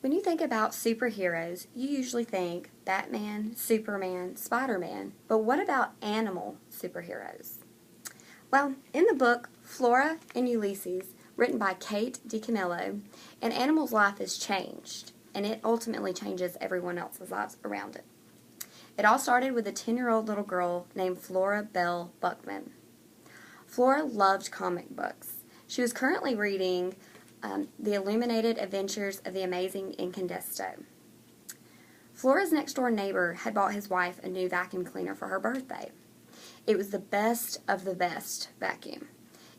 When you think about superheroes, you usually think Batman, Superman, Spider-Man, but what about animal superheroes? Well, in the book Flora and Ulysses, written by Kate DiCamillo, an animal's life is changed, and it ultimately changes everyone else's lives around it. It all started with a 10-year-old little girl named Flora Belle Buckman. Flora loved comic books. She was currently reading The Illuminated Adventures of the Amazing Incandesto. Flora's next-door neighbor had bought his wife a new vacuum cleaner for her birthday. It was the best of the best vacuum.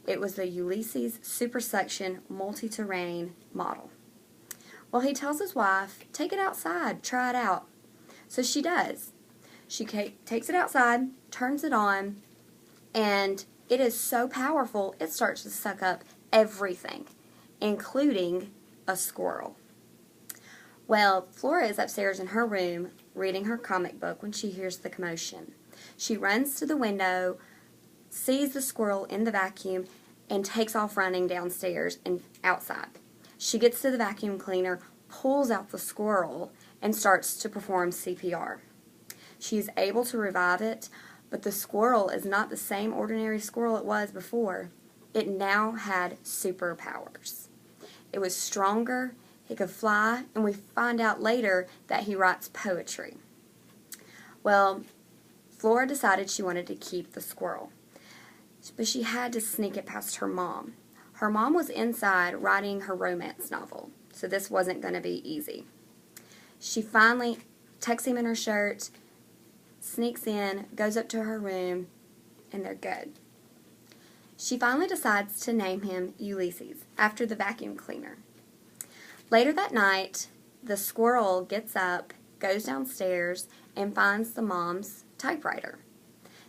It was the Ulysses Super Suction Multi-Terrain model. Well, he tells his wife, take it outside, try it out. So she does. She takes it outside, turns it on, and it is so powerful it starts to suck up everything, including a squirrel. Well, Flora is upstairs in her room reading her comic book when she hears the commotion. She runs to the window, sees the squirrel in the vacuum, and takes off running downstairs and outside. She gets to the vacuum cleaner, pulls out the squirrel, and starts to perform CPR. She is able to revive it, but the squirrel is not the same ordinary squirrel it was before. It now had superpowers. It was stronger, he could fly, and we find out later that he writes poetry. Well, Flora decided she wanted to keep the squirrel, but she had to sneak it past her mom. Her mom was inside writing her romance novel, so this wasn't going to be easy. She finally tucks him in her shirt, sneaks in, goes up to her room, and they're good. She finally decides to name him Ulysses, after the vacuum cleaner. Later that night, the squirrel gets up, goes downstairs, and finds the mom's typewriter.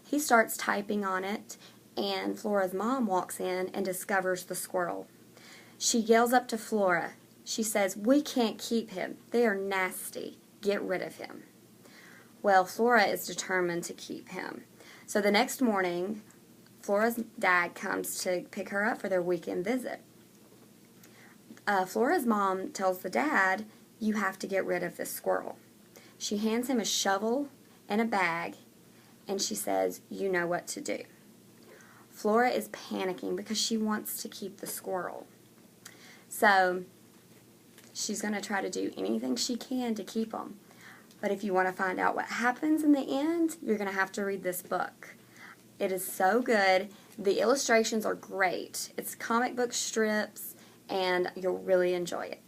He starts typing on it, and Flora's mom walks in and discovers the squirrel. She yells up to Flora. She says, "We can't keep him. They are nasty. Get rid of him." Well, Flora is determined to keep him. So the next morning, Flora's dad comes to pick her up for their weekend visit. Flora's mom tells the dad, "You have to get rid of this squirrel." She hands him a shovel and a bag, and she says, "You know what to do." Flora is panicking because she wants to keep the squirrel. So she's going to try to do anything she can to keep him. But if you want to find out what happens in the end, you're going to have to read this book. It is so good. The illustrations are great. It's comic book strips, and you'll really enjoy it.